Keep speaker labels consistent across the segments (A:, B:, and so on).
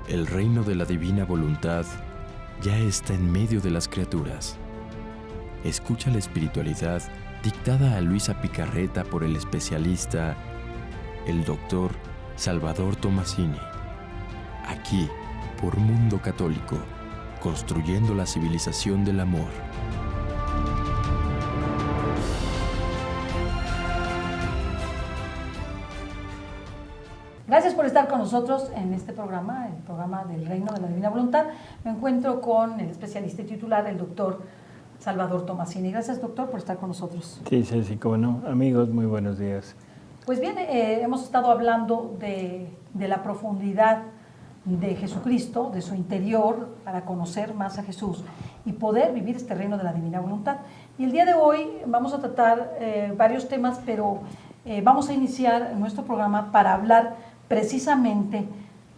A: El reino de la divina voluntad ya está en medio de las criaturas. Escucha la espiritualidad dictada a Luisa Picarreta por el especialista, el doctor Salvador Tomasini. Aquí, por Mundo Católico, construyendo la civilización del amor.
B: Gracias por estar con nosotros en este programa, el programa del Reino de la Divina Voluntad. Me encuentro con el especialista y titular, el doctor Salvador Tomasini. Gracias, doctor, por estar con nosotros.
C: Sí, cómo no. Amigos, muy buenos días.
B: Pues bien, hemos estado hablando de la profundidad de Jesucristo, de su interior, para conocer más a Jesús y poder vivir este reino de la Divina Voluntad. Y el día de hoy vamos a tratar varios temas, pero vamos a iniciar nuestro programa para hablar precisamente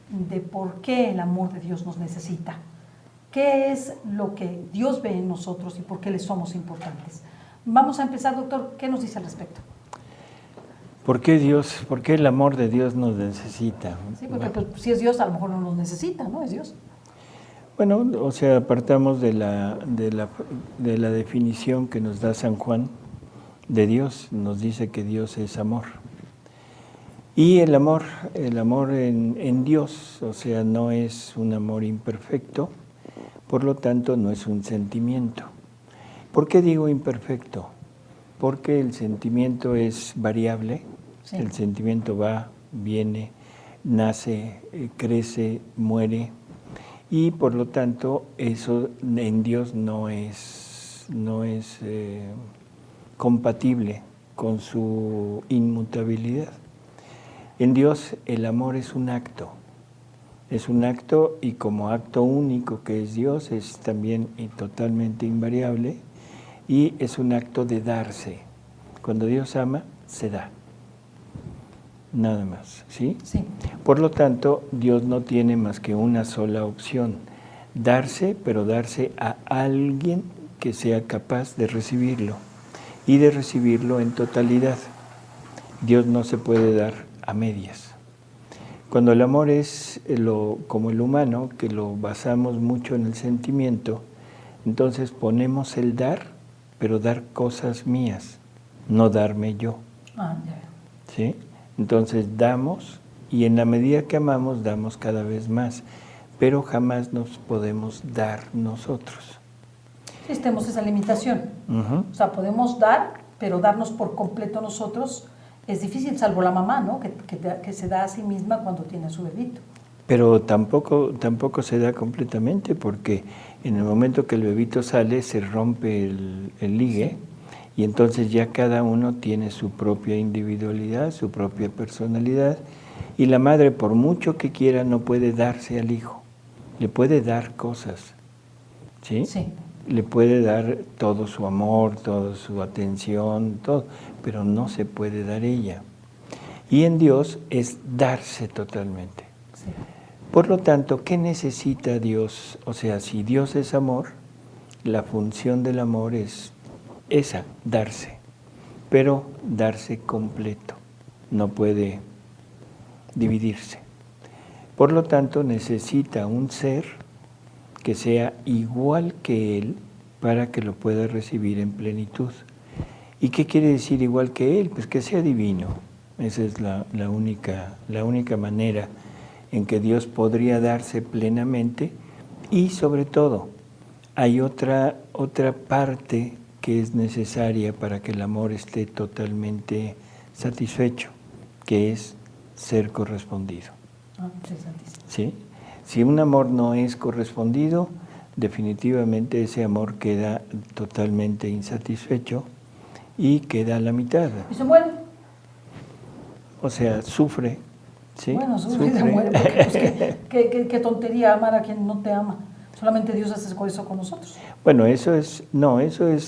B: de por qué el amor de Dios nos necesita. ¿Qué es lo que Dios ve en nosotros y por qué le somos importantes? Vamos a empezar, doctor. ¿Qué nos dice al respecto?
C: ¿Por qué el amor de Dios nos necesita?
B: Sí, porque pues, si es Dios, a lo mejor no nos necesita, ¿no? Es Dios.
C: Bueno, o sea, partamos de la definición que nos da San Juan de Dios. Nos dice que Dios es amor. Y el amor en Dios, o sea, no es un amor imperfecto, por lo tanto no es un sentimiento. ¿Por qué digo imperfecto? Porque el sentimiento es variable, sí. El sentimiento va, viene, nace, crece, muere, y por lo tanto eso en Dios no es compatible con su inmutabilidad. En Dios el amor es un acto y como acto único que es Dios es también totalmente invariable y es un acto de darse. Cuando Dios ama, se da. Nada más, ¿sí?
B: Sí.
C: Por lo tanto, Dios no tiene más que una sola opción, darse, pero darse a alguien que sea capaz de recibirlo y de recibirlo en totalidad. Dios no se puede dar a medias. Cuando el amor es como el humano, que lo basamos mucho en el sentimiento, entonces ponemos el dar, pero dar cosas mías, no darme yo. ¿Sí? Entonces damos, y en la medida que amamos, damos cada vez más, pero jamás nos podemos dar nosotros.
B: Sí, tenemos esa limitación. O sea, podemos dar, pero darnos por completo nosotros es difícil, salvo la mamá, ¿no? Que se da a sí misma cuando tiene a su bebito.
C: Pero tampoco se da completamente, porque en el momento que el bebito sale se rompe el ligue, sí. Y entonces ya cada uno tiene su propia individualidad, su propia personalidad, y la madre, por mucho que quiera, no puede darse al hijo. Le puede dar cosas, ¿sí?
B: Sí.
C: Le puede dar todo su amor, toda su atención, todo, pero no se puede dar ella. Y en Dios es darse totalmente.
B: Sí.
C: Por lo tanto, ¿qué necesita Dios? O sea, si Dios es amor, la función del amor es esa, darse, pero darse completo, no puede dividirse. Por lo tanto, necesita un ser que sea igual que Él para que lo pueda recibir en plenitud. ¿Y qué quiere decir igual que Él? Pues que sea divino. Esa es la única manera en que Dios podría darse plenamente. Y sobre todo, hay otra parte que es necesaria para que el amor esté totalmente satisfecho, que es ser correspondido. ¿Sí? Si un amor no es correspondido, definitivamente ese amor queda totalmente insatisfecho y queda a la mitad.
B: ¿Y se muere?
C: O sea, sufre. ¿Sí?
B: Bueno, sufre y se muere, porque pues, qué tontería amar a quien no te ama. Solamente Dios hace eso con nosotros.
C: Bueno, eso es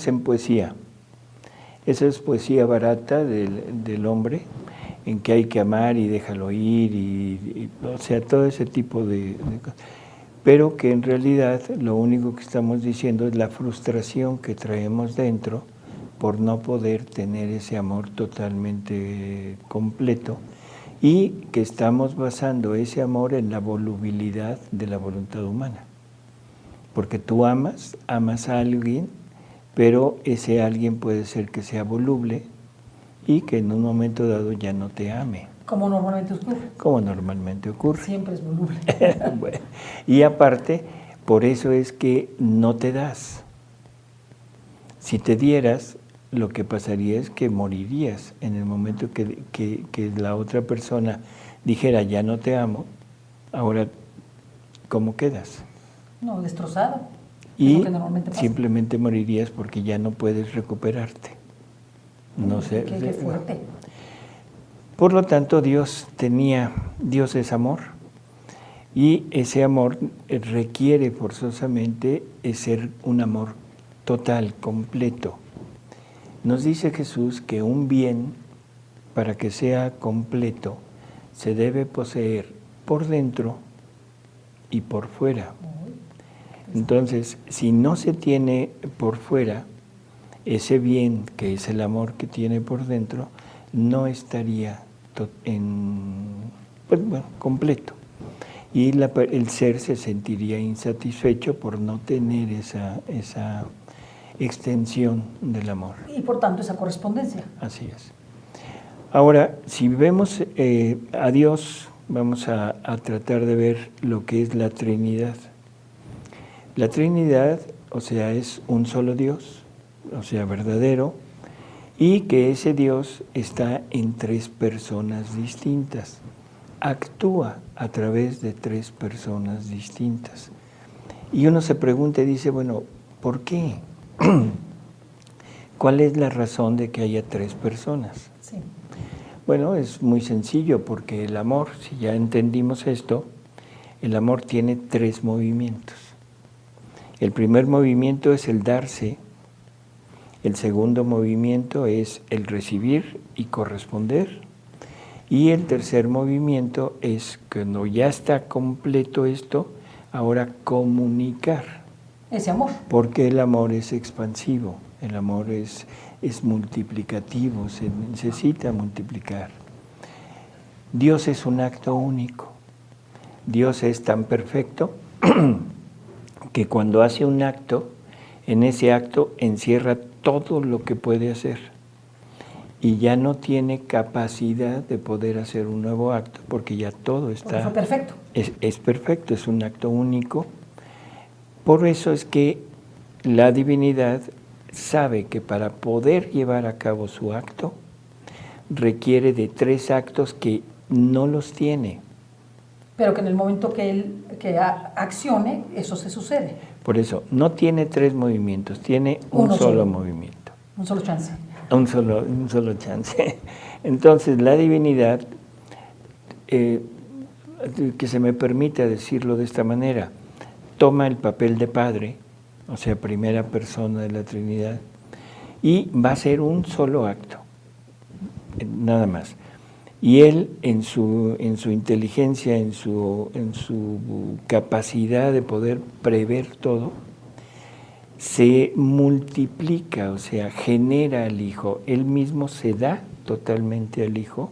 C: en poesía. Esa es poesía barata del hombre, en que hay que amar y déjalo ir, o sea, todo ese tipo de cosas. Pero que en realidad lo único que estamos diciendo es la frustración que traemos dentro por no poder tener ese amor totalmente completo y que estamos basando ese amor en la volubilidad de la voluntad humana. Porque tú amas a alguien, pero ese alguien puede ser que sea voluble y que en un momento dado ya no te ame.
B: Como normalmente ocurre.
C: Como normalmente ocurre.
B: Siempre es voluble.
C: Bueno, y aparte, por eso es que no te das. Si te dieras, lo que pasaría es que morirías en el momento que la otra persona dijera, ya no te amo, ahora, ¿cómo quedas?
B: No, destrozado.
C: Y
B: es lo que normalmente pasa.
C: simplemente morirías porque ya no puedes recuperarte. No sé.
B: Qué fuerte.
C: Por lo tanto, Dios es amor, y ese amor requiere forzosamente ser un amor total, completo. Nos dice Jesús que un bien, para que sea completo, se debe poseer por dentro y por fuera. Entonces, si no se tiene por fuera ese bien, que es el amor que tiene por dentro, no estaría completo. Y el ser se sentiría insatisfecho por no tener esa extensión del amor.
B: Y por tanto esa correspondencia.
C: Así es. Ahora, si vemos a Dios, vamos a tratar de ver lo que es la Trinidad. La Trinidad, o sea, es un solo Dios, o sea, verdadero, y que ese Dios está en tres personas distintas. Actúa a través de tres personas distintas. Y uno se pregunta y dice, bueno, ¿por qué? ¿Cuál es la razón de que haya tres personas?
B: Sí.
C: Bueno, es muy sencillo, porque el amor, si ya entendimos esto, el amor tiene tres movimientos. El primer movimiento es el darse, el segundo movimiento es el recibir y corresponder, y el tercer movimiento es, cuando ya está completo esto, ahora comunicar.
B: Ese amor.
C: Porque el amor es expansivo, el amor es multiplicativo, se necesita multiplicar. Dios es un acto único. Dios es tan perfecto que cuando hace un acto, en ese acto encierra todo lo que puede hacer. Y ya no tiene capacidad de poder hacer un nuevo acto, porque ya todo está...
B: Porque fue perfecto.
C: Es perfecto, es un acto único. Por eso es que la divinidad sabe que para poder llevar a cabo su acto, requiere de tres actos que no los tiene.
B: Pero que en el momento que él accione, eso se sucede.
C: Por eso, no tiene tres movimientos, tiene un solo movimiento.
B: Un solo chance.
C: Un solo chance. Entonces, la divinidad, que se me permita decirlo de esta manera, toma el papel de Padre, o sea, primera persona de la Trinidad, y va a ser un solo acto, nada más. Y Él, en su inteligencia, en su capacidad de poder prever todo, se multiplica, o sea, genera al Hijo. Él mismo se da totalmente al Hijo,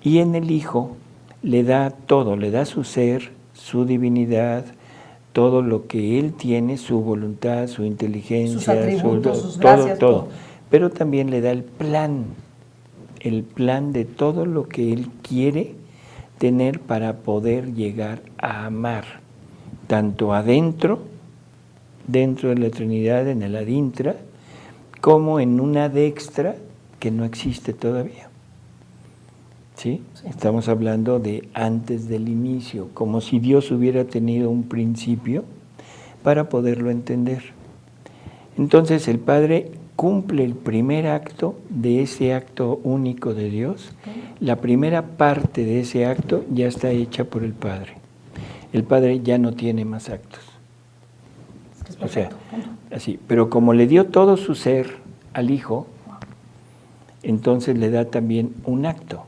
C: y en el Hijo le da todo, le da su ser, su divinidad, todo lo que Él tiene, su voluntad, su inteligencia,
B: sus atributos, sus gracias,
C: todo. Pero también le da el plan de todo lo que Él quiere tener para poder llegar a amar, tanto dentro de la Trinidad, en el adintra, como en una dextra que no existe todavía. ¿Sí? Estamos hablando de antes del inicio, como si Dios hubiera tenido un principio para poderlo entender. Entonces el Padre cumple el primer acto de ese acto único de Dios. La primera parte de ese acto ya está hecha por el Padre. El Padre ya no tiene más actos.
B: Es perfecto.
C: O sea, así. Pero como le dio todo su ser al Hijo, entonces le da también un acto.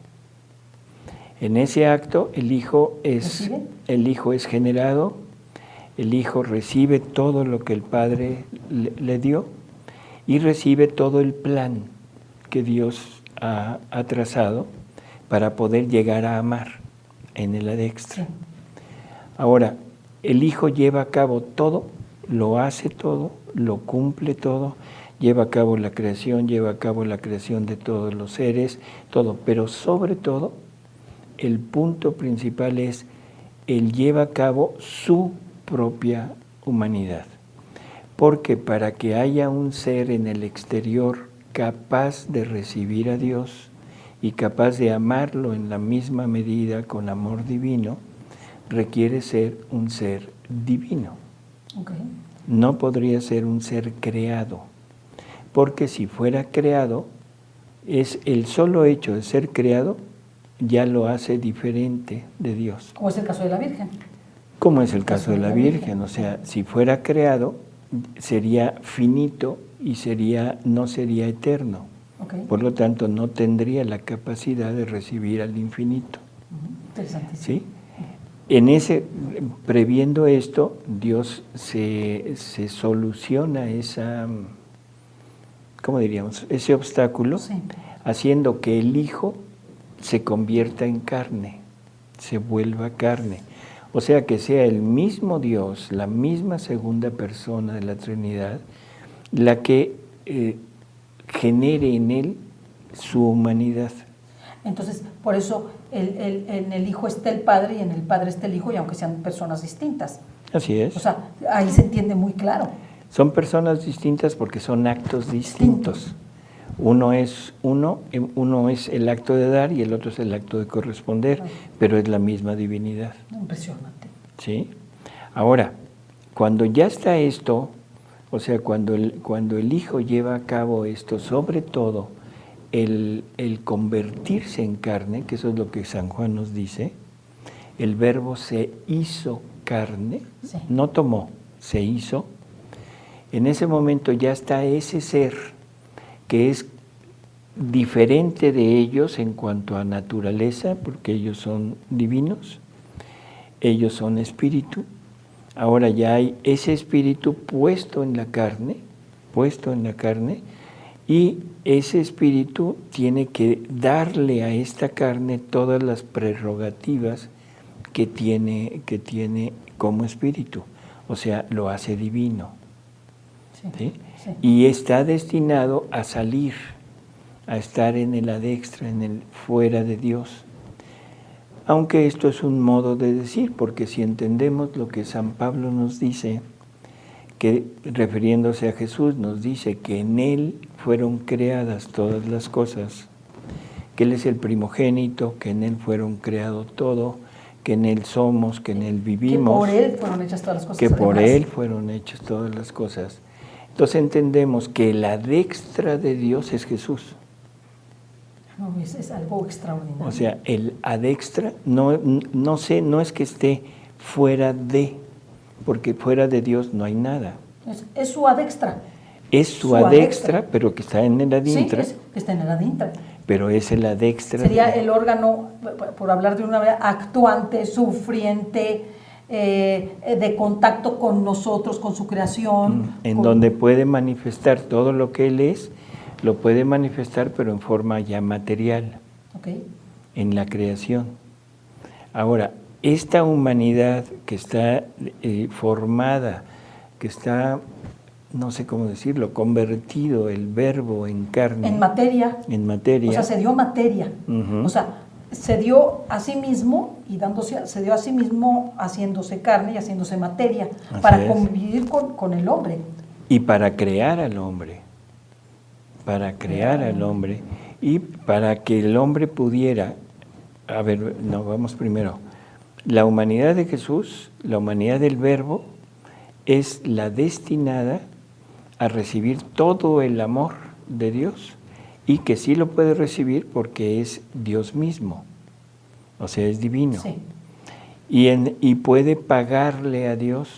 C: En ese acto el Hijo es generado, el Hijo recibe todo lo que el Padre le dio y recibe todo el plan que Dios ha trazado para poder llegar a amar en el adextra.
B: Sí.
C: Ahora, el Hijo lleva a cabo todo, lo hace todo, lo cumple todo, lleva a cabo la creación, lleva a cabo la creación de todos los seres, todo, pero sobre todo, el punto principal es, Él lleva a cabo su propia humanidad. Porque para que haya un ser en el exterior capaz de recibir a Dios y capaz de amarlo en la misma medida con amor divino, requiere ser un ser divino.
B: Okay.
C: No podría ser un ser creado, porque si fuera creado, es el solo hecho de ser creado ya lo hace diferente de Dios.
B: Como es el caso de la Virgen.
C: Como es el caso de la Virgen, o sea, si fuera creado, sería finito y no sería eterno.
B: Okay.
C: Por lo tanto, no tendría la capacidad de recibir al infinito.
B: Interesantísimo.
C: ¿Sí? Previendo esto, Dios se soluciona ¿cómo diríamos? Ese obstáculo,
B: Sí.
C: haciendo que el Hijo se convierta en carne, se vuelva carne. O sea, que sea el mismo Dios, la misma segunda persona de la Trinidad, la que genere en Él su humanidad.
B: Entonces, por eso en el Hijo está el Padre y en el Padre está el Hijo, y aunque sean personas distintas.
C: Así es.
B: O sea, ahí se entiende muy claro.
C: Son personas distintas porque son actos distintos. Uno es el acto de dar y el otro es el acto de corresponder, pero es la misma divinidad.
B: Impresionante.
C: ¿Sí? Ahora, cuando ya está esto, o sea, cuando el Hijo lleva a cabo esto, sobre todo el convertirse en carne, que eso es lo que San Juan nos dice, el Verbo se hizo carne,
B: Sí.
C: no tomó, se hizo. En ese momento ya está ese ser que es diferente de ellos en cuanto a naturaleza, porque ellos son divinos, ellos son espíritu. Ahora ya hay ese espíritu puesto en la carne, y ese espíritu tiene que darle a esta carne todas las prerrogativas que tiene como espíritu, o sea, lo hace divino.
B: Sí.
C: ¿Sí?
B: Sí.
C: Y está destinado a salir, a estar en el adextra, fuera de Dios. Aunque esto es un modo de decir, porque si entendemos lo que San Pablo nos dice, que refiriéndose a Jesús nos dice que en Él fueron creadas todas las cosas, que Él es el primogénito, que en Él fueron creado todo, que en Él somos, que en Él vivimos.
B: Que por Él fueron hechas todas las cosas.
C: Que por
B: además.
C: Él fueron hechas todas las cosas. Entonces entendemos que la adextra de Dios es Jesús.
B: No, es algo extraordinario.
C: O sea, el adextra no es que esté fuera de, porque fuera de Dios no hay nada.
B: Es su adextra.
C: Es su adextra, pero que está en el adintra.
B: Sí, está en el adintra.
C: Pero es el adextra.
B: Sería el órgano, por hablar de una manera, actuante, sufriente, de contacto con nosotros, con su creación.
C: En donde puede manifestar todo lo que Él es, lo puede manifestar, pero en forma ya material,
B: Okay.
C: en la creación. Ahora, esta humanidad que está formada, que está, no sé cómo decirlo, convertido el Verbo en carne.
B: En materia.
C: En materia.
B: O sea, se dio materia.
C: Uh-huh.
B: O sea, se dio a sí mismo se dio a sí mismo haciéndose carne y haciéndose materia.
C: Así
B: para
C: es.
B: convivir con el hombre.
C: Y para crear al hombre. Para crear al hombre. Y para que el hombre pudiera. A ver, no, vamos primero. La humanidad de Jesús, la humanidad del Verbo, es la destinada a recibir todo el amor de Dios, y que sí lo puede recibir porque es Dios mismo, o sea, es divino.
B: Sí.
C: Y puede pagarle a Dios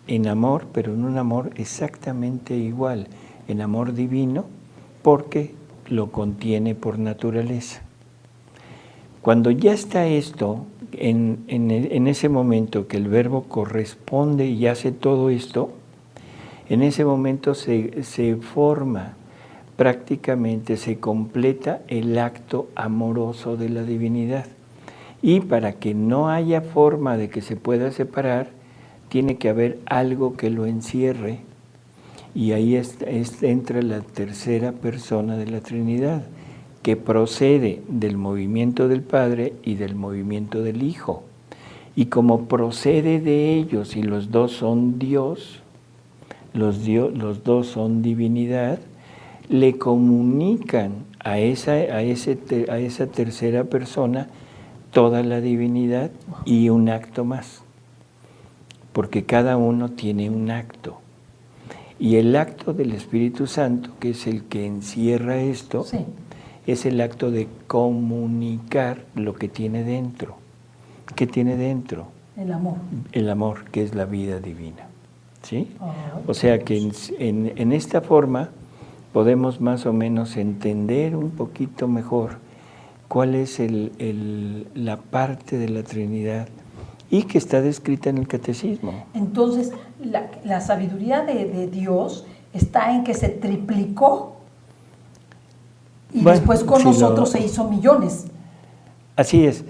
C: en amor, pero en un amor exactamente igual, en amor divino, porque lo contiene por naturaleza. Cuando ya está esto, en ese momento que el Verbo corresponde y hace todo esto, en ese momento se forma prácticamente se completa el acto amoroso de la divinidad. Y para que no haya forma de que se pueda separar, tiene que haber algo que lo encierre. Y ahí entra la tercera persona de la Trinidad, que procede del movimiento del Padre y del movimiento del Hijo. Y como procede de ellos y los dos son Dios, los dos son divinidad, le comunican a esa tercera persona toda la divinidad y un acto más, porque cada uno tiene un acto. Y el acto del Espíritu Santo, que es el que encierra esto,
B: Sí.
C: es el acto de comunicar lo que tiene dentro. ¿Qué tiene dentro?
B: El amor.
C: El amor, que es la vida divina. ¿Sí?
B: Ay,
C: O sea que en esta forma podemos más o menos entender un poquito mejor cuál es la parte de la Trinidad y que está descrita en el Catecismo.
B: Entonces, la sabiduría de Dios está en que se triplicó y
C: Bueno,
B: después con
C: si
B: nosotros se hizo millones.
C: Así es,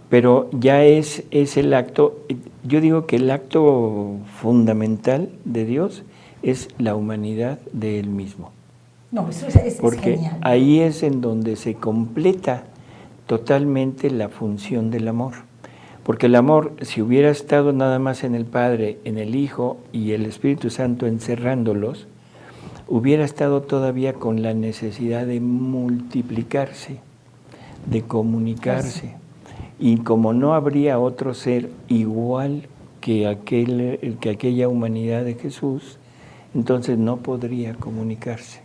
C: pero ya es el acto, yo digo que el acto fundamental de Dios es la humanidad de Él mismo.
B: No, eso es
C: Porque
B: genial.
C: ahí es en donde se completa totalmente la función del amor. Porque el amor, si hubiera estado nada más en el Padre, en el Hijo y el Espíritu Santo encerrándolos, hubiera estado todavía con la necesidad de multiplicarse, de comunicarse. Y como no habría otro ser igual que aquella humanidad de Jesús, entonces no podría comunicarse.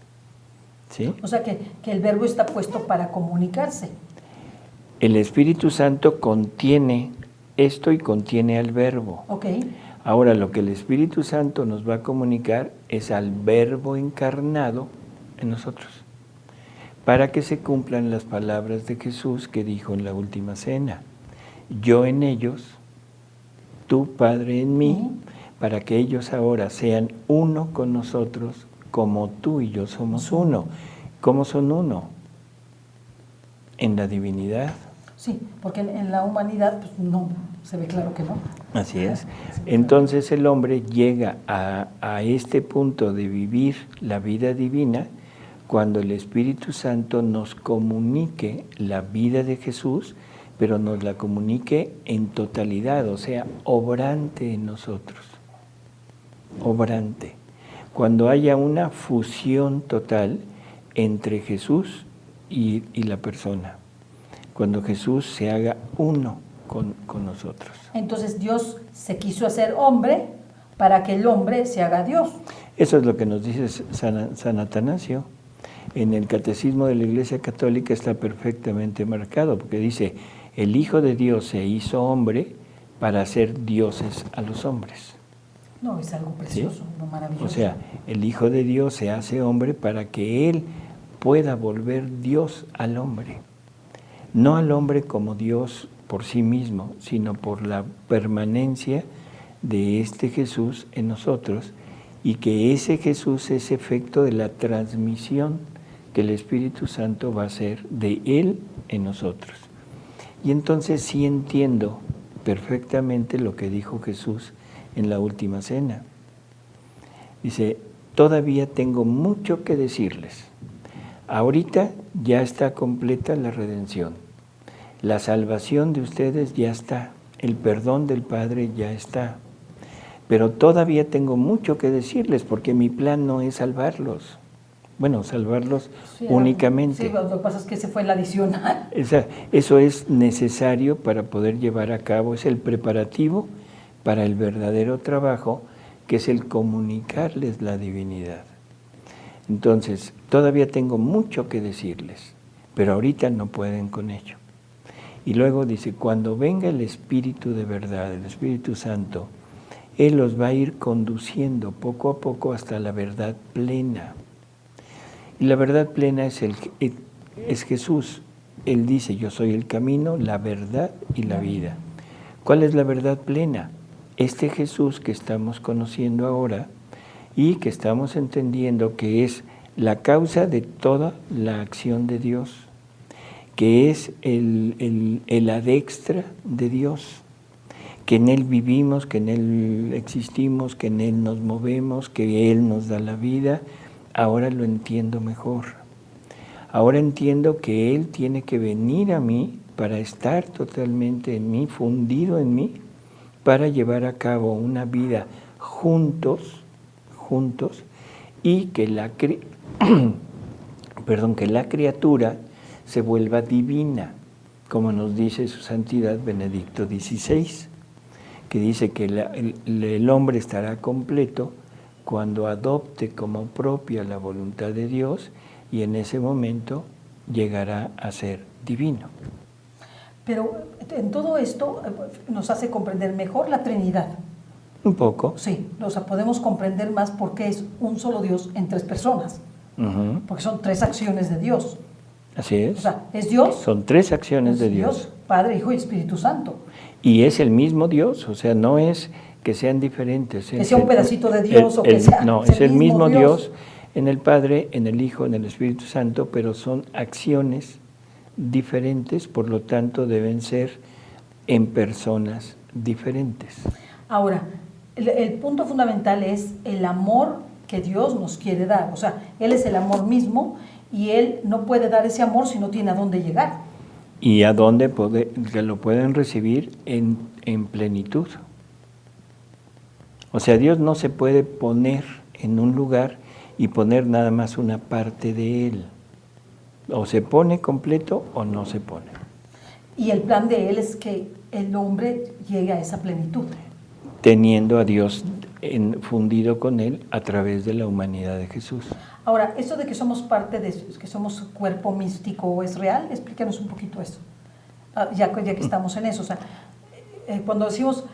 C: ¿Sí?
B: O sea que el verbo está puesto para comunicarse.
C: El Espíritu Santo contiene esto y contiene al verbo.
B: Ok.
C: Ahora, lo que el Espíritu Santo nos va a comunicar es al verbo encarnado en nosotros, para que se cumplan las palabras de Jesús que dijo en la última cena: yo en ellos, tú, Padre, en mí, para que ellos ahora sean uno con nosotros, como tú y yo somos uno. ¿Cómo son uno? En la divinidad.
B: Sí, porque en la humanidad pues, no, se ve claro que no.
C: Así es. Entonces el hombre llega a este punto de vivir la vida divina cuando el Espíritu Santo nos comunique la vida de Jesús, pero nos la comunique en totalidad, o sea, obrante en nosotros. Obrante. Cuando haya una fusión total entre Jesús y la persona. Cuando Jesús se haga uno con nosotros.
B: Entonces Dios se quiso hacer hombre para que el hombre se haga Dios.
C: Eso es lo que nos dice San Atanasio. En el Catecismo de la Iglesia Católica está perfectamente marcado, porque dice: el Hijo de Dios se hizo hombre para hacer dioses a los hombres.
B: No, es algo precioso,
C: ¿Sí?
B: no maravilloso.
C: O sea, el Hijo de Dios se hace hombre para que Él pueda volver Dios al hombre. No al hombre como Dios por sí mismo, sino por la permanencia de este Jesús en nosotros, y que ese Jesús es efecto de la transmisión que el Espíritu Santo va a hacer de Él en nosotros. Y entonces sí entiendo perfectamente lo que dijo Jesús en la última cena. Dice: todavía tengo mucho que decirles. Ahorita ya está completa la redención. La salvación de ustedes ya está. El perdón del Padre ya está. Pero todavía tengo mucho que decirles, porque mi plan no es salvarlos. Bueno, salvarlos
B: Sí,
C: únicamente.
B: Sí, lo que pasa es que ese fue el adicional.
C: Eso es necesario para poder llevar a cabo, es el preparativo para el verdadero trabajo, que es el comunicarles la divinidad. Entonces, todavía tengo mucho que decirles, pero ahorita no pueden con ello. Y luego dice: cuando venga el Espíritu de verdad, el Espíritu Santo, Él los va a ir conduciendo poco a poco hasta la verdad plena. Y la verdad plena es Jesús. Él dice: yo soy el camino, la verdad y la vida. ¿Cuál es la verdad plena? Este Jesús que estamos conociendo ahora y que estamos entendiendo que es la causa de toda la acción de Dios, que es el adextra de Dios, que en Él vivimos, que en Él existimos, que en Él nos movemos, que Él nos da la vida. Ahora lo entiendo mejor. Ahora entiendo que Él tiene que venir a mí para estar totalmente en mí, fundido en mí, para llevar a cabo una vida juntos, y que la criatura se vuelva divina, como nos dice su santidad Benedicto XVI, que dice que el hombre estará completo cuando adopte como propia la voluntad de Dios, y en ese momento llegará a ser divino.
B: Pero en todo esto nos hace comprender mejor la Trinidad.
C: Un poco.
B: Sí, o sea, podemos comprender más por qué es un solo Dios en tres personas. Porque son tres acciones de Dios.
C: Así es.
B: O sea, es Dios.
C: Son tres acciones de Dios.
B: Padre, Hijo y Espíritu Santo.
C: Y es el mismo Dios, o sea, no es que sean diferentes.
B: Que sea un pedacito de Dios o que sea...
C: No, es el mismo Dios en el Padre, en el Hijo, en el Espíritu Santo, pero son acciones diferentes, por lo tanto deben ser en personas diferentes.
B: Ahora, el punto fundamental es el amor que Dios nos quiere dar. O sea, Él es el amor mismo y Él no puede dar ese amor si no tiene a dónde llegar.
C: Y a dónde que lo pueden recibir en plenitud. O sea, Dios no se puede poner en un lugar y poner nada más una parte de Él. O se pone completo o no se pone.
B: Y el plan de Él es que el hombre llegue a esa plenitud.
C: Teniendo a Dios fundido con Él a través de la humanidad de Jesús.
B: Ahora, eso de que somos parte de, que somos cuerpo místico, ¿es real? Explícanos un poquito eso, ya que estamos en eso. O sea, cuando decimos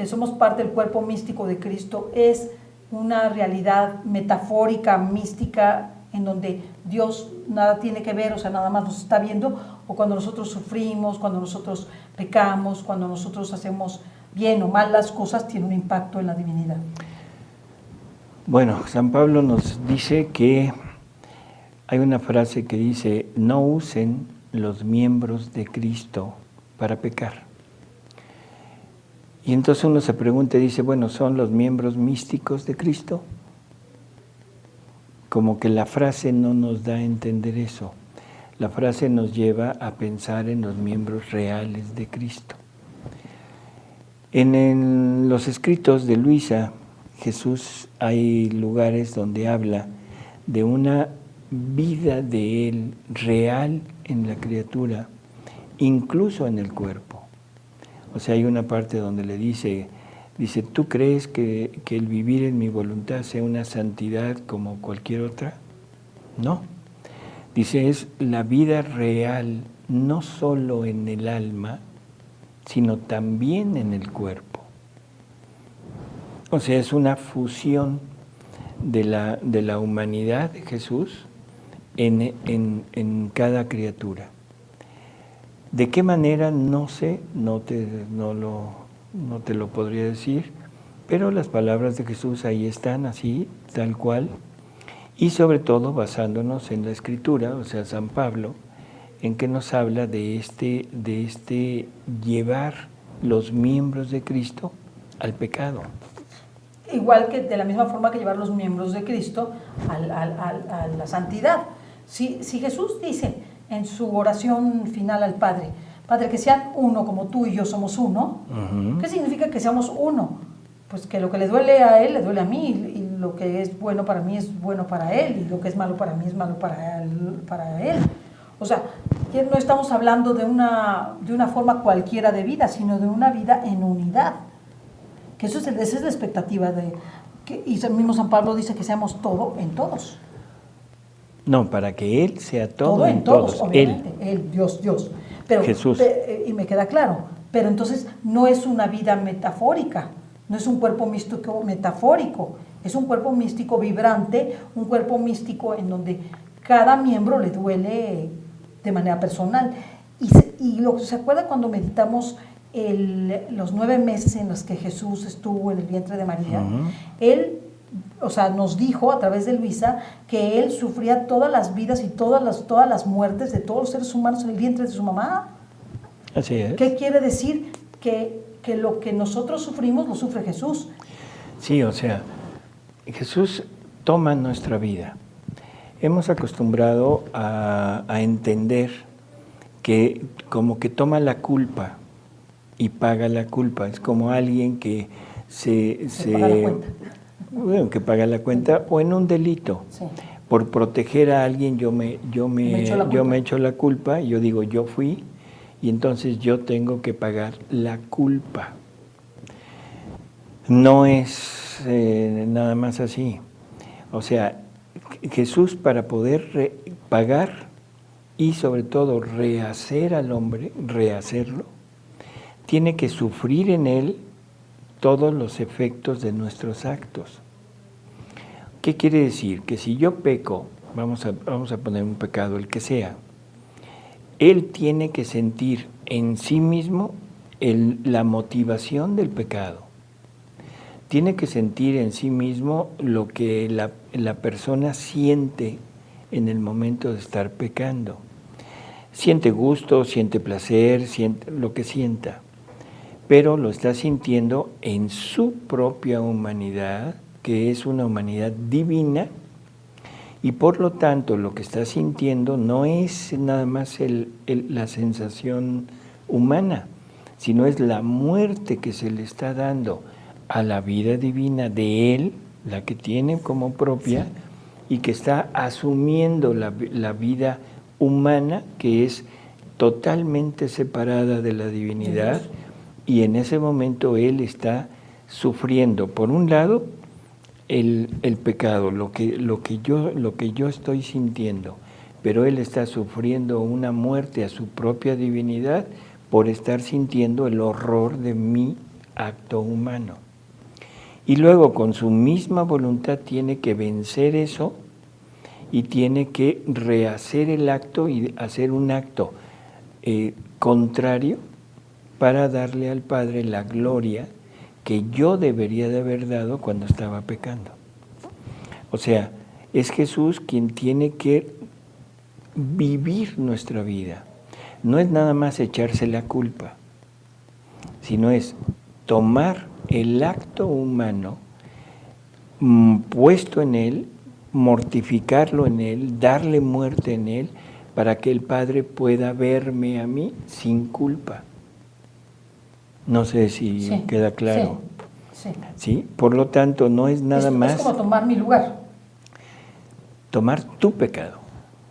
B: somos parte del cuerpo místico de Cristo, ¿es una realidad metafórica, mística, en donde Dios nada tiene que ver, o sea, nada más nos está viendo? O cuando nosotros sufrimos, cuando nosotros pecamos, cuando nosotros hacemos bien o mal las cosas, tiene un impacto en la divinidad.
C: Bueno, San Pablo nos dice que hay una frase que dice: no usen los miembros de Cristo para pecar. Y entonces uno se pregunta y dice, bueno, ¿son los miembros místicos de Cristo? Como que la frase no nos da a entender eso. La frase nos lleva a pensar en los miembros reales de Cristo. En los escritos de Luisa, Jesús, hay lugares donde habla de una vida de Él real en la criatura, incluso en el cuerpo. O sea, hay una parte donde le dice, ¿tú crees que el vivir en mi voluntad sea una santidad como cualquier otra? No. Dice, es la vida real, no solo en el alma, sino también en el cuerpo. O sea, es una fusión de la humanidad de Jesús en cada criatura. ¿De qué manera? No sé, no te lo podría decir, pero las palabras de Jesús ahí están, así, tal cual, y sobre todo basándonos en la Escritura, o sea, San Pablo, en que nos habla de este llevar los miembros de Cristo al pecado.
B: Igual que de la misma forma que llevar los miembros de Cristo a la santidad. Si Jesús dice en su oración final al Padre, Padre, que sean uno como tú y yo somos uno, ¿qué significa que seamos uno? Pues que lo que le duele a Él, le duele a mí, y lo que es bueno para mí es bueno para Él, y lo que es malo para mí es malo para Él. O sea, no estamos hablando de una forma cualquiera de vida, sino de una vida en unidad. Que esa es la expectativa y el mismo San Pablo dice que seamos todo en todos.
C: No, para que Él sea todo en todos.
B: Obviamente. Él, Dios. Pero,
C: Jesús.
B: Y me queda claro, pero entonces no es una vida metafórica, no es un cuerpo místico metafórico, es un cuerpo místico vibrante, un cuerpo místico en donde cada miembro le duele de manera personal. ¿Se acuerda cuando meditamos los 9 meses en los que Jesús estuvo en el vientre de María? Él o sea, nos dijo a través de Luisa que Él sufría todas las vidas y todas las muertes de todos los seres humanos en el vientre de su mamá.
C: Así es.
B: ¿Qué quiere decir? Que lo que nosotros sufrimos lo sufre Jesús.
C: Sí, o sea, Jesús toma nuestra vida. Hemos acostumbrado a entender que como que toma la culpa y paga la culpa. Es como alguien que se
B: paga la cuenta.
C: Bueno, que paga la cuenta o en un delito.
B: Sí.
C: Por proteger a alguien yo me echo la culpa y yo digo yo fui y entonces yo tengo que pagar la culpa. No es nada más así. O sea, Jesús para poder pagar y sobre todo rehacer al hombre, rehacerlo, tiene que sufrir en él todos los efectos de nuestros actos. ¿Qué quiere decir? Que si yo peco, vamos a poner un pecado, el que sea, él tiene que sentir en sí mismo la motivación del pecado. Tiene que sentir en sí mismo lo que la persona siente en el momento de estar pecando. Siente gusto, siente placer, siente lo que sienta, pero lo está sintiendo en su propia humanidad, que es una humanidad divina, y por lo tanto lo que está sintiendo no es nada más la sensación humana, sino es la muerte que se le está dando a la vida divina de él, la que tiene como propia, sí, y que está asumiendo la vida humana, que es totalmente separada de la divinidad, y en ese momento él está sufriendo, por un lado, el pecado, lo que yo estoy sintiendo, pero él está sufriendo una muerte a su propia divinidad por estar sintiendo el horror de mi acto humano. Y luego con su misma voluntad tiene que vencer eso y tiene que rehacer el acto y hacer un acto contrario para darle al Padre la gloria que yo debería de haber dado cuando estaba pecando. O sea, es Jesús quien tiene que vivir nuestra vida. No es nada más echarse la culpa, sino es tomar el acto humano puesto en él, mortificarlo en él, darle muerte en él, para que el Padre pueda verme a mí sin culpa. No sé si queda claro.
B: Sí.
C: ¿Sí? Por lo tanto, no es nada más...
B: Es como tomar mi lugar.
C: Tomar tu pecado.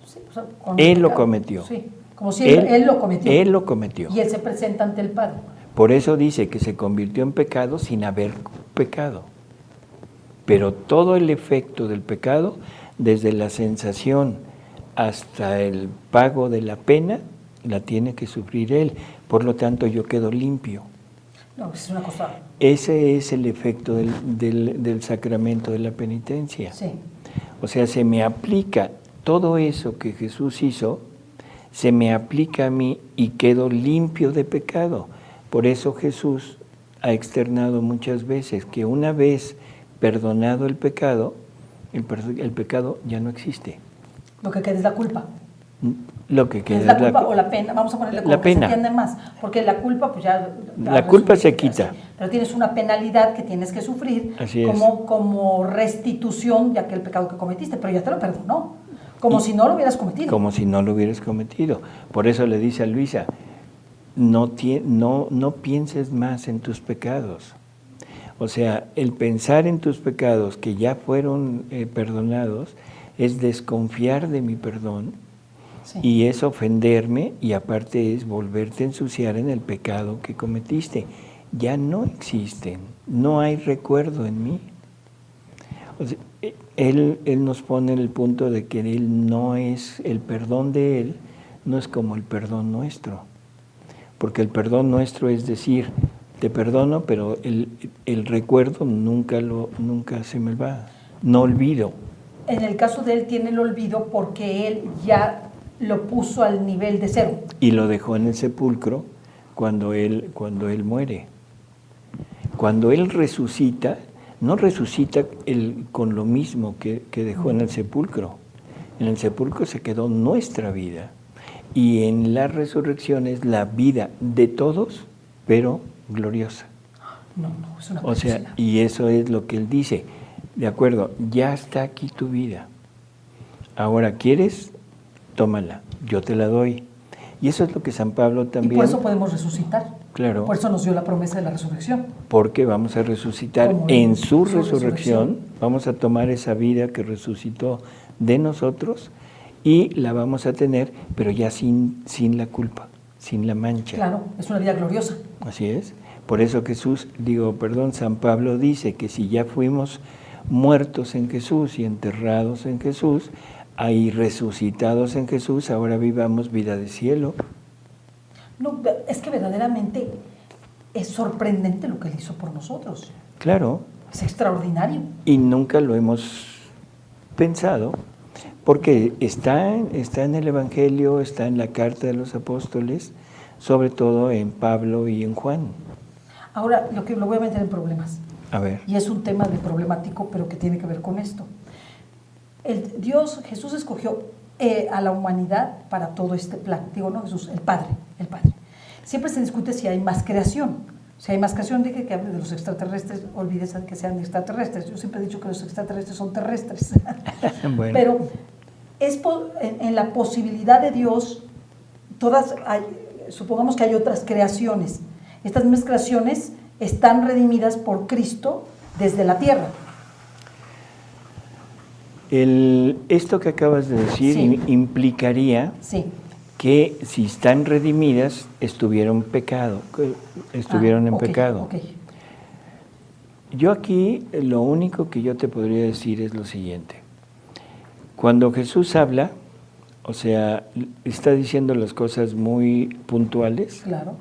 B: Sí, o sea,
C: él lo cometió.
B: Sí, como si él lo cometió.
C: Él lo cometió.
B: Y él se presenta ante el Padre.
C: Por eso dice que se convirtió en pecado sin haber pecado. Pero todo el efecto del pecado, desde la sensación hasta el pago de la pena, la tiene que sufrir él. Por lo tanto, yo quedo limpio.
B: No, es una cosa...
C: Ese es el efecto del sacramento de la penitencia.
B: Sí.
C: O sea, se me aplica todo eso que Jesús hizo, se me aplica a mí y quedo limpio de pecado. Por eso Jesús ha externado muchas veces que una vez perdonado el pecado ya no existe.
B: Lo que queda es la culpa.
C: Lo que queda
B: es la culpa o la pena, vamos a ponerle como
C: la
B: que
C: pena.
B: se entiende más, porque la culpa pues ya...
C: La culpa se quita.
B: Así, pero tienes una penalidad que tienes que sufrir
C: Así
B: como restitución de aquel pecado que cometiste, pero ya te lo perdonó, como si no lo hubieras cometido.
C: Como si no lo hubieras cometido. Por eso le dice a Luisa, no pienses más en tus pecados. O sea, el pensar en tus pecados que ya fueron perdonados es desconfiar de mi perdón. Sí. Y es ofenderme y aparte es volverte a ensuciar en el pecado que cometiste. Ya no existen, no hay recuerdo en mí. O sea, él nos pone en el punto de que él no es, el perdón de él no es como el perdón nuestro. Porque el perdón nuestro es decir, te perdono, pero el recuerdo nunca se me va, no olvido.
B: En el caso de él tiene el olvido porque él ya lo puso al nivel de cero.
C: Y lo dejó en el sepulcro cuando él muere. Cuando él resucita, no resucita con lo mismo que dejó en el sepulcro. En el sepulcro se quedó nuestra vida. Y en la resurrección es la vida de todos, pero gloriosa.
B: No, es una
C: O sea, y eso es lo que él dice. De acuerdo, ya está aquí tu vida. Ahora, ¿quieres? Tómala, yo te la doy. Y eso es lo que San Pablo también...
B: Y por eso podemos resucitar.
C: Claro.
B: Por eso nos dio la promesa de la resurrección.
C: Porque vamos a resucitar en su resurrección. Vamos a tomar esa vida que resucitó de nosotros y la vamos a tener, pero ya sin la culpa, sin la mancha.
B: Claro, es una vida gloriosa.
C: Así es. Por eso San Pablo dice que si ya fuimos muertos en Jesús y enterrados en Jesús, y resucitados en Jesús, ahora vivamos vida de cielo.
B: No, es que verdaderamente es sorprendente lo que él hizo por nosotros.
C: Claro.
B: Es extraordinario.
C: Y nunca lo hemos pensado, porque está en el Evangelio, está en la carta de los apóstoles, sobre todo en Pablo y en Juan.
B: Ahora, lo voy a meter en problemas.
C: A ver.
B: Y es un tema de problemático, pero que tiene que ver con esto. Jesús escogió a la humanidad para todo este plan. Digo, no Jesús, el Padre. Siempre se discute si hay más creación. Si hay más creación, dije que hable de los extraterrestres, olvídese de que sean extraterrestres. Yo siempre he dicho que los extraterrestres son terrestres.
C: Bueno.
B: Pero en la posibilidad de Dios, supongamos que hay otras creaciones. Estas mismas creaciones están redimidas por Cristo desde la tierra.
C: Esto que acabas de decir
B: sí.
C: Implicaría
B: sí.
C: que si están redimidas, estuvieron en pecado.
B: Okay.
C: Yo aquí lo único que yo te podría decir es lo siguiente. Cuando Jesús habla, o sea, está diciendo las cosas muy puntuales.
B: Claro.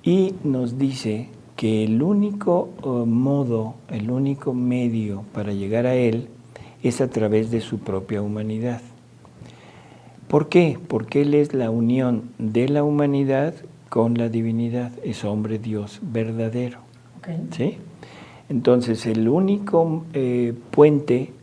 C: Y nos dice que el único modo, el único medio para llegar a Él es a través de su propia humanidad. ¿Por qué? Porque Él es la unión de la humanidad con la divinidad, es hombre Dios verdadero.
B: Okay.
C: ¿Sí? Entonces, el único puente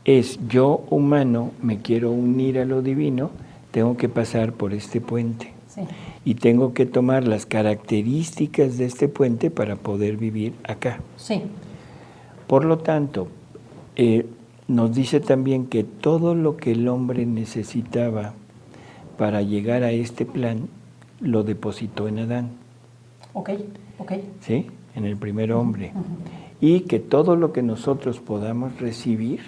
C: es yo humano, me quiero unir a lo divino, tengo que pasar por este puente.
B: Sí.
C: Y tengo que tomar las características de este puente para poder vivir acá.
B: Sí.
C: Por lo tanto, nos dice también que todo lo que el hombre necesitaba para llegar a este plan, lo depositó en Adán.
B: Ok.
C: ¿Sí? En el primer hombre. Y que todo lo que nosotros podamos recibir,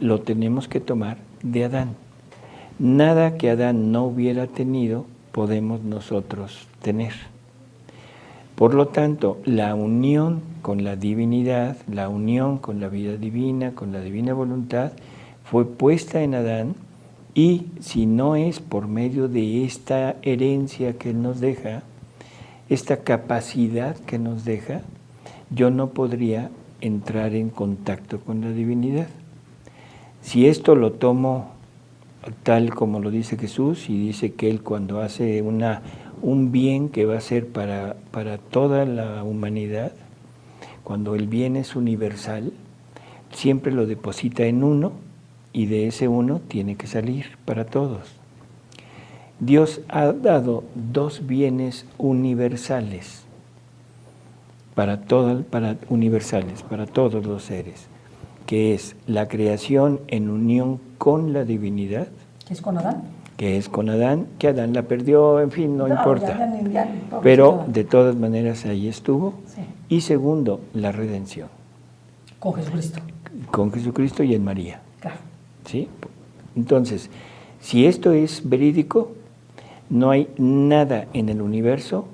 C: lo tenemos que tomar de Adán. Nada que Adán no hubiera tenido, podemos nosotros tener. Por lo tanto, la unión con la divinidad, la unión con la vida divina, con la divina voluntad, fue puesta en Adán, y si no es por medio de esta herencia que Él nos deja, esta capacidad que nos deja, yo no podría entrar en contacto con la divinidad. Si esto lo tomo tal como lo dice Jesús, y dice que Él cuando hace un bien que va a ser para toda la humanidad, cuando el bien es universal, siempre lo deposita en uno, y de ese uno tiene que salir para todos. Dios ha dado dos bienes universales para todos los seres, que es la creación en unión con la divinidad.
B: ¿Qué es con Adán?
C: Que Adán la perdió, en fin, no importa. Pero de todas maneras ahí estuvo.
B: Sí.
C: Y segundo, la redención.
B: Con Jesucristo.
C: Con Jesucristo y en María.
B: Claro.
C: ¿Sí? Entonces, si esto es verídico, no hay nada en el universo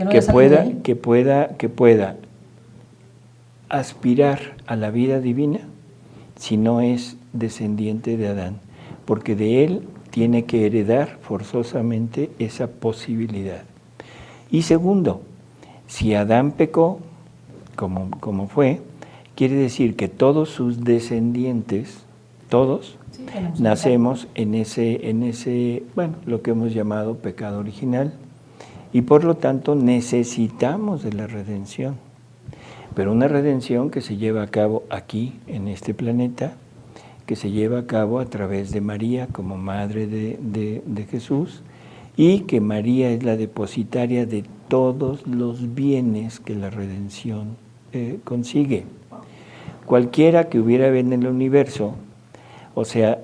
C: que pueda aspirar a la vida divina si no es descendiente de Adán, porque de él tiene que heredar forzosamente esa posibilidad. Y segundo, si Adán pecó, como fue, quiere decir que todos sus descendientes, todos, nacemos en ese, lo que hemos llamado pecado original, y por lo tanto necesitamos de la redención. pero una redención que se lleva a cabo aquí, en este planeta, que se lleva a cabo a través de María como madre de Jesús, y que María es la depositaria de todos los bienes que la redención consigue. Cualquiera que hubiera en el universo, o sea,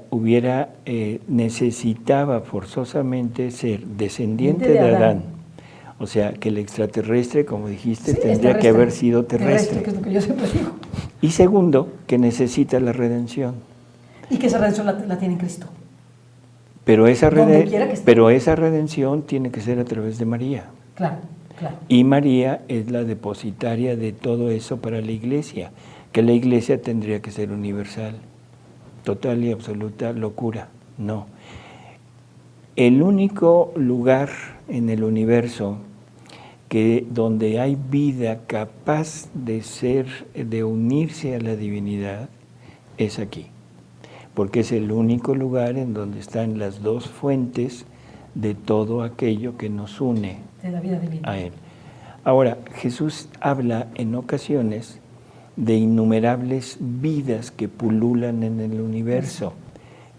C: necesitaba forzosamente ser descendiente de Adán. O sea, que el extraterrestre, como dijiste, tendría que haber sido terrestre.
B: Que es lo que yo siempre digo.
C: Y segundo, que necesita la redención.
B: Y que esa redención la tiene Cristo.
C: Pero esa redención tiene que ser a través de María.
B: Claro, claro.
C: Y María es la depositaria de todo eso para la Iglesia, que la Iglesia tendría que ser universal. Total y absoluta locura. No. El único lugar en el universo donde hay vida capaz de unirse a la divinidad, es aquí. Porque es el único lugar en donde están las dos fuentes de todo aquello que nos une
B: de la vida divina
C: a Él. Ahora, Jesús habla en ocasiones de innumerables vidas que pululan en el universo,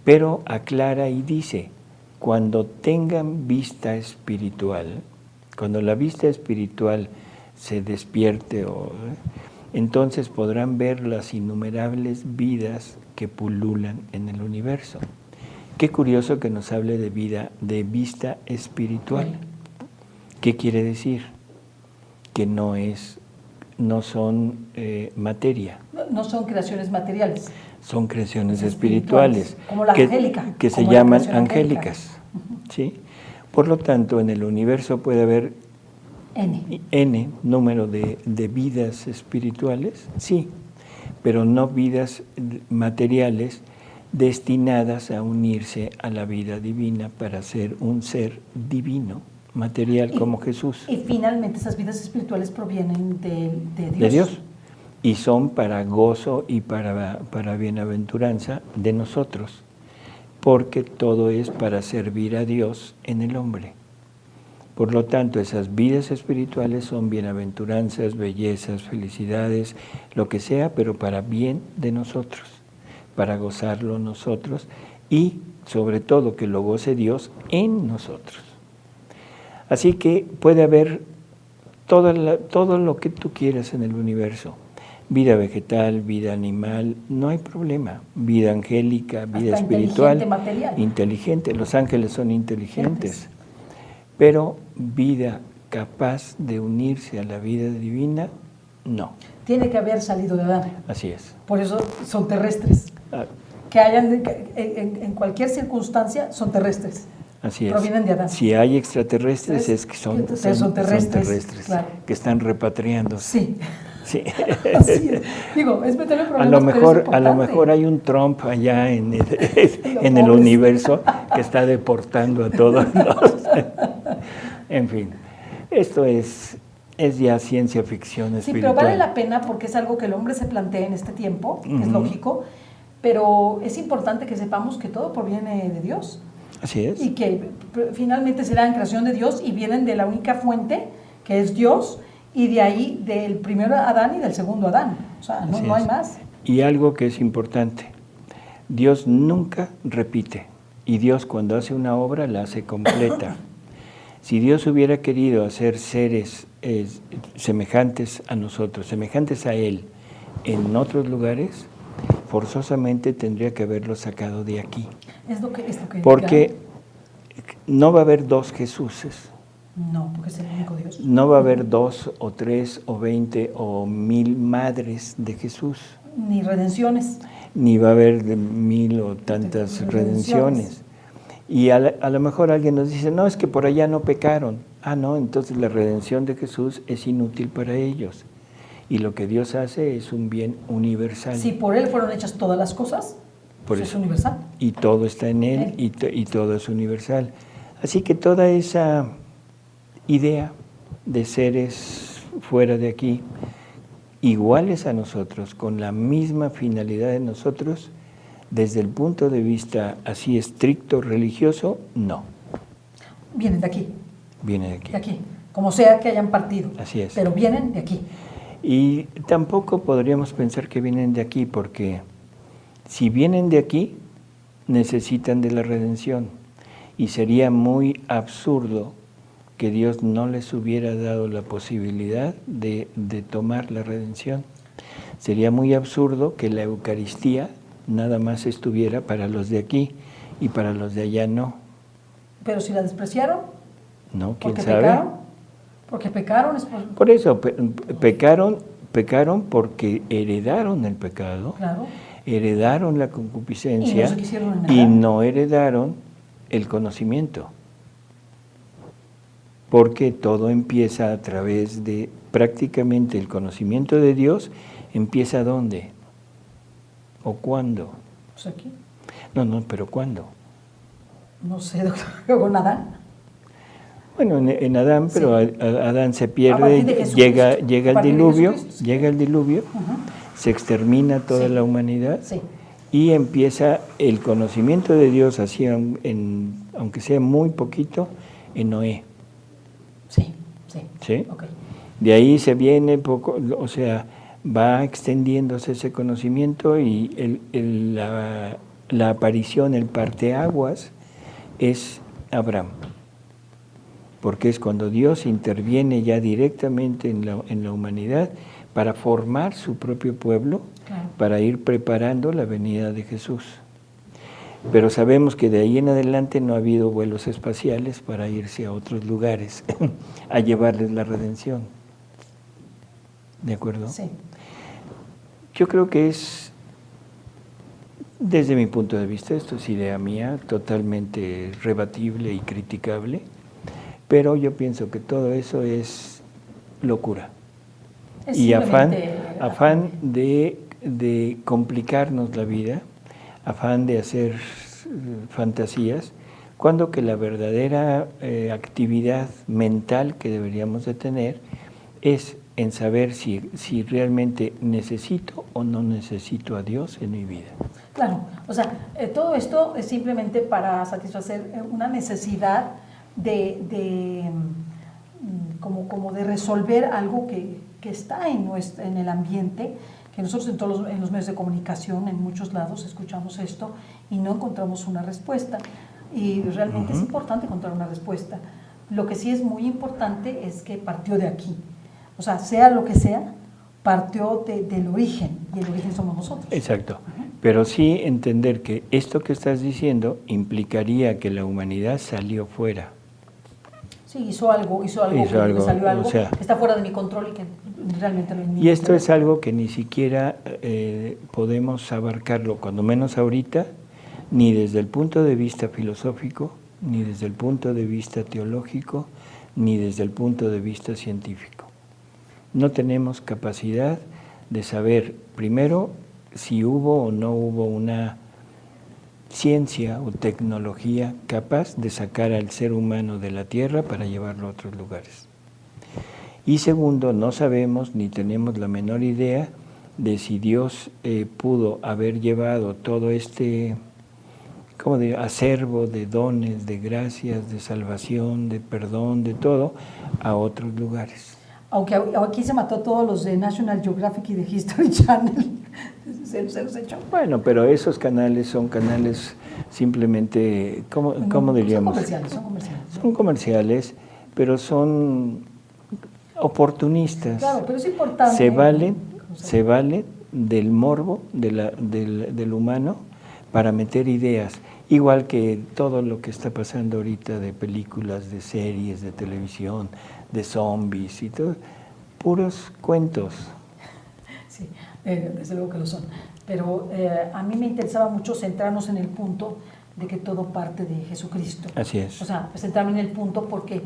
C: pero aclara y dice, cuando tengan vista espiritual, cuando la vista espiritual se despierte, entonces podrán ver las innumerables vidas que pululan en el universo. Qué curioso que nos hable de vista espiritual. ¿Qué quiere decir? Que no son materia.
B: No son creaciones materiales.
C: Son creaciones espirituales.
B: Como la angélica.
C: Que se llaman angélicas. ¿Sí? Por lo tanto, en el universo puede haber N número de vidas espirituales, sí, pero no vidas materiales destinadas a unirse a la vida divina para ser un ser divino, material como Jesús.
B: Y finalmente esas vidas espirituales provienen de Dios.
C: De Dios. Y son para gozo y para bienaventuranza de nosotros, porque todo es para servir a Dios en el hombre. Por lo tanto, esas vidas espirituales son bienaventuranzas, bellezas, felicidades, lo que sea, pero para bien de nosotros, para gozarlo nosotros y sobre todo que lo goce Dios en nosotros. Así que puede haber todo lo que tú quieras en el universo. Vida vegetal, vida animal, no hay problema. Vida angélica, vida espiritual, inteligente. Los ángeles son inteligentes. Pero vida capaz de unirse a la vida divina, no.
B: Tiene que haber salido de Adán.
C: Así es.
B: Por eso son terrestres. Que hayan, en cualquier circunstancia, son terrestres.
C: Así es.
B: Provienen de Adán.
C: Si hay extraterrestres, es que son terrestres
B: claro.
C: Que están repatriando.
B: Sí.
C: Sí.
B: Así es. Digo, es meterle problemas,
C: a lo mejor hay un Trump allá en el universo que está deportando a todos los... En fin, esto es ya ciencia ficción espiritual.
B: Sí, pero vale la pena porque es algo que el hombre se plantea en este tiempo, es lógico, pero es importante que sepamos que todo proviene de Dios.
C: Así es.
B: Y que finalmente serán creación de Dios y vienen de la única fuente, que es Dios, y de ahí del primero Adán y del segundo Adán. O sea, no hay más.
C: Y algo que es importante, Dios nunca repite, y Dios cuando hace una obra la hace completa. Si Dios hubiera querido hacer seres semejantes a nosotros, semejantes a Él, en otros lugares, forzosamente tendría que haberlos sacado de aquí.
B: Es lo que
C: porque no va a haber dos Jesuses.
B: No, porque es el único Dios.
C: No va a haber 2 o 3 o 20 o 1000 madres de Jesús.
B: Ni redenciones.
C: Ni va a haber 1000 o tantas redenciones. Y a lo mejor alguien nos dice, no, es que por allá no pecaron. Ah, no, entonces la redención de Jesús es inútil para ellos. Y lo que Dios hace es un bien universal.
B: Si por Él fueron hechas todas las cosas,
C: por eso
B: es universal.
C: Y todo está en Él y todo es universal. Así que toda esa idea de seres fuera de aquí, iguales a nosotros, con la misma finalidad de nosotros, desde el punto de vista así estricto religioso, no.
B: Vienen de aquí.
C: Vienen de aquí.
B: De aquí, como sea que hayan partido.
C: Así es.
B: Pero vienen de aquí.
C: Y tampoco podríamos pensar que vienen de aquí, porque si vienen de aquí, necesitan de la redención. Y sería muy absurdo que Dios no les hubiera dado la posibilidad de tomar la redención. Sería muy absurdo que la Eucaristía nada más estuviera para los de aquí y para los de allá no.
B: Pero si la despreciaron,
C: No, quién
B: porque
C: sabe.
B: pecaron, porque pecaron es
C: Por eso, pecaron porque heredaron el pecado,
B: claro.
C: heredaron la
B: Y
C: concupiscencia
B: no se quisieron enmendar.
C: y no heredaron el conocimiento. Porque todo empieza a través de, prácticamente el conocimiento de Dios, empieza ¿dónde? ¿O cuándo?
B: Pues aquí,
C: No, pero ¿cuándo?
B: no sé, doctor, con Adán.
C: Bueno, en Adán, pero
B: Sí.
C: Adán se
B: A
C: pierde,
B: partir de Jesucristo.
C: llega
B: A
C: el
B: partir de
C: diluvio,
B: Jesucristo.
C: llega el diluvio, se extermina toda
B: Sí.
C: la humanidad
B: Sí,
C: y empieza el conocimiento de Dios, así aunque sea muy poquito, en Noé.
B: sí, sí.
C: ¿Sí?
B: Ok.
C: De ahí se viene poco, o sea, va extendiéndose ese conocimiento y la aparición, el parteaguas, es Abraham. Porque es cuando Dios interviene ya directamente en la humanidad para formar su propio pueblo,
B: Claro.
C: para ir preparando la venida de Jesús. Pero sabemos que de ahí en adelante no ha habido vuelos espaciales para irse a otros lugares a llevarles la redención. ¿De acuerdo?
B: Sí.
C: Yo creo que es, desde mi punto de vista, esto es idea mía, totalmente rebatible y criticable, pero yo pienso que todo eso es locura.
B: Es
C: Y afán
B: simplemente
C: de complicarnos la vida, afán de hacer fantasías, cuando que la verdadera actividad mental que deberíamos de tener es en saber si realmente necesito o no necesito a Dios en mi vida.
B: Claro, o sea, todo esto es simplemente para satisfacer una necesidad como de resolver algo que está en el ambiente, que nosotros en los medios de comunicación, en muchos lados, escuchamos esto y no encontramos una respuesta. Y realmente es importante encontrar una respuesta. Lo que sí es muy importante es que partió de aquí. O sea, sea lo que sea, partió del origen, y el origen somos nosotros.
C: Exacto. Pero sí entender que esto que estás diciendo implicaría que la humanidad salió fuera.
B: Sí, hizo algo, que salió algo,
C: o sea,
B: que está fuera de mi control y que realmente lo
C: y esto es algo que ni siquiera podemos abarcarlo, cuando menos ahorita, ni desde el punto de vista filosófico, ni desde el punto de vista teológico, ni desde el punto de vista científico. No tenemos capacidad de saber, primero, si hubo o no hubo una ciencia o tecnología capaz de sacar al ser humano de la Tierra para llevarlo a otros lugares. Y segundo, no sabemos ni tenemos la menor idea de si Dios pudo haber llevado todo este acervo de dones, de gracias, de salvación, de perdón, de todo, a otros lugares.
B: Aunque aquí se mató a todos los de National Geographic y de History Channel, se los echó.
C: Bueno, pero esos canales son canales simplemente, ¿cómo diríamos? Son comerciales, pero son oportunistas.
B: Claro, pero es importante.
C: Se valen del morbo del humano para meter ideas, igual que todo lo que está pasando ahorita de películas, de series, de televisión, de zombies y todo, puros cuentos.
B: Sí, desde luego que lo son. Pero a mí me interesaba mucho centrarnos en el punto de que todo parte de Jesucristo.
C: Así es.
B: O sea, centrarme en el punto porque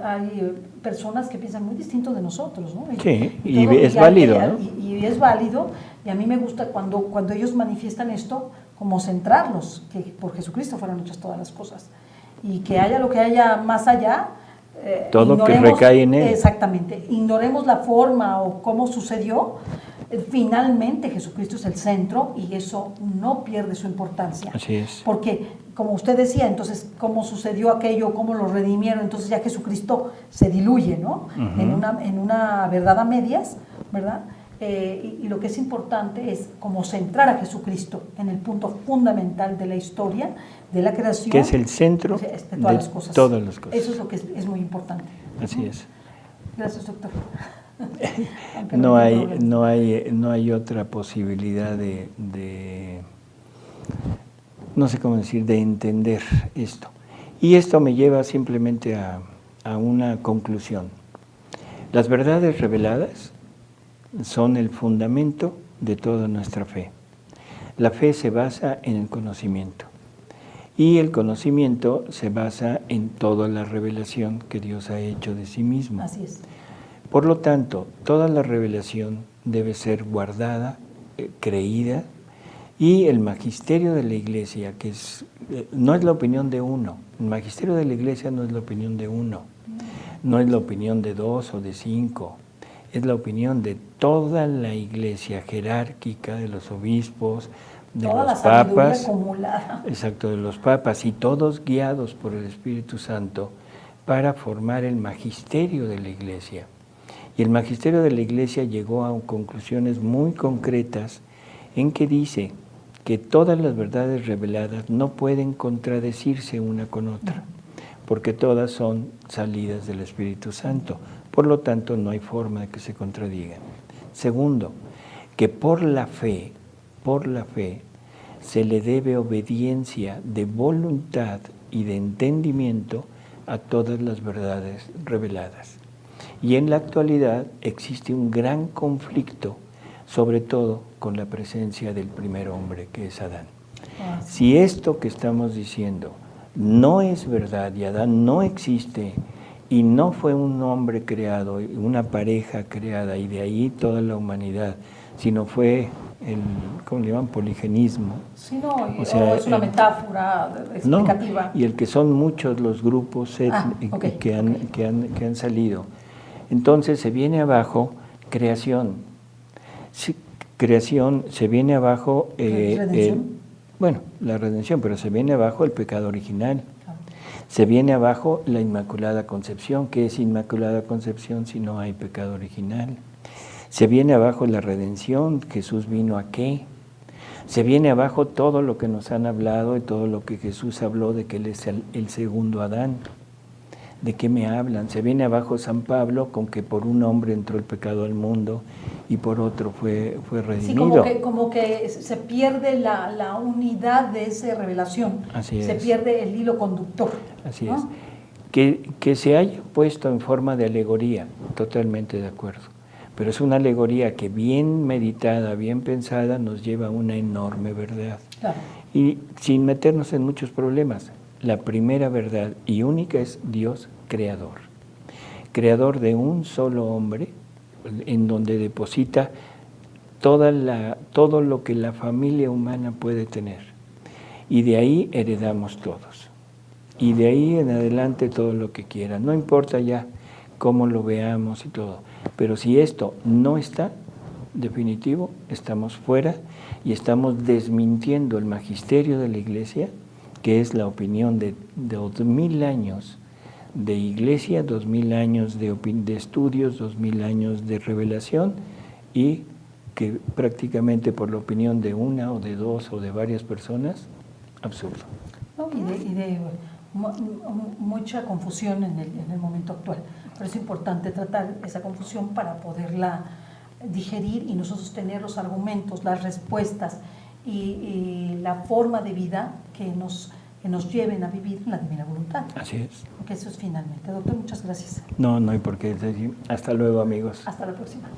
B: hay personas que piensan muy distinto de nosotros, ¿no?
C: Sí, y es válido, ¿no?
B: Y es válido, y a mí me gusta cuando ellos manifiestan esto, como centrarlos, que por Jesucristo fueron hechas todas las cosas, y que haya lo que haya más allá,
C: todo que recae en Él.
B: Exactamente, ignoremos la forma o cómo sucedió, finalmente Jesucristo es el centro y eso no pierde su importancia.
C: Así es.
B: Porque como usted decía, entonces, ¿cómo sucedió aquello? ¿Cómo lo redimieron? Entonces ya Jesucristo se diluye, ¿no? En una verdad a medias, ¿verdad? Y lo que es importante es como centrar a Jesucristo en el punto fundamental de la historia, de la creación.
C: Que es el centro
B: de
C: todas las cosas.
B: Eso es lo que es muy importante.
C: Así es.
B: Gracias, doctor.
C: No hay otra posibilidad de no sé cómo decir, de entender esto. Y esto me lleva simplemente a una conclusión. Las verdades reveladas son el fundamento de toda nuestra fe. La fe se basa en el conocimiento. Y el conocimiento se basa en toda la revelación que Dios ha hecho de sí mismo.
B: Así es.
C: Por lo tanto, toda la revelación debe ser guardada, creída, y el magisterio de la Iglesia, que no es la opinión de uno, el magisterio de la Iglesia no es la opinión de uno, no es la opinión de 2 o de 5, es la opinión de toda la Iglesia jerárquica, de los obispos, de
B: toda
C: los
B: la sabiduría
C: papas,
B: acumulada.
C: Exacto, de los papas, y todos guiados por el Espíritu Santo para formar el magisterio de la Iglesia. Y el magisterio de la Iglesia llegó a conclusiones muy concretas en que dice que todas las verdades reveladas no pueden contradecirse una con otra, porque todas son salidas del Espíritu Santo. Por lo tanto, no hay forma de que se contradigan. Segundo, que por la fe se le debe obediencia de voluntad y de entendimiento a todas las verdades reveladas. Y en la actualidad existe un gran conflicto, sobre todo con la presencia del primer hombre, que es Adán. Si esto que estamos diciendo no es verdad y Adán no existe y no fue un hombre creado, una pareja creada y de ahí toda la humanidad, sino fue el, ¿cómo le llaman? Poligenismo.
B: Sí, no, o sea, es una metáfora explicativa.
C: No, y el que son muchos los grupos que han salido. Entonces se viene abajo creación. Sí, creación, se viene abajo la redención, pero se viene abajo el pecado original. Se viene abajo la Inmaculada Concepción. ¿Qué es Inmaculada Concepción si no hay pecado original? Se viene abajo la redención. Jesús vino ¿a qué? Se viene abajo todo lo que nos han hablado y todo lo que Jesús habló de que Él es el segundo Adán. ¿De qué me hablan? Se viene abajo San Pablo con que por un hombre entró el pecado al mundo y por otro fue redimido.
B: Sí, como que se pierde la unidad de esa revelación.
C: Así
B: se
C: es.
B: pierde el hilo conductor.
C: Así
B: ¿no?
C: es. Que se haya puesto en forma de alegoría, totalmente de acuerdo. Pero es una alegoría que bien meditada, bien pensada, nos lleva a una enorme verdad.
B: Claro.
C: Y sin meternos en muchos problemas. La primera verdad y única es Dios creador. Creador de un solo hombre, en donde deposita todo lo que la familia humana puede tener. Y de ahí heredamos todos. Y de ahí en adelante todo lo que quiera. No importa ya cómo lo veamos y todo. Pero si esto no está, definitivo, estamos fuera y estamos desmintiendo el magisterio de la Iglesia, que es la opinión de 2000 años de Iglesia, 2000 años de estudios, 2000 años de revelación, y que prácticamente por la opinión de una o de dos o de varias personas, absurdo.
B: No, y de mucha confusión en el momento actual. Pero es importante tratar esa confusión para poderla digerir y nosotros tener los argumentos, las respuestas y la forma de vida que nos lleven a vivir en la divina voluntad.
C: Así es.
B: Porque eso es finalmente. Doctor, muchas gracias.
C: No hay por qué decir. Hasta luego, amigos.
B: Hasta la próxima.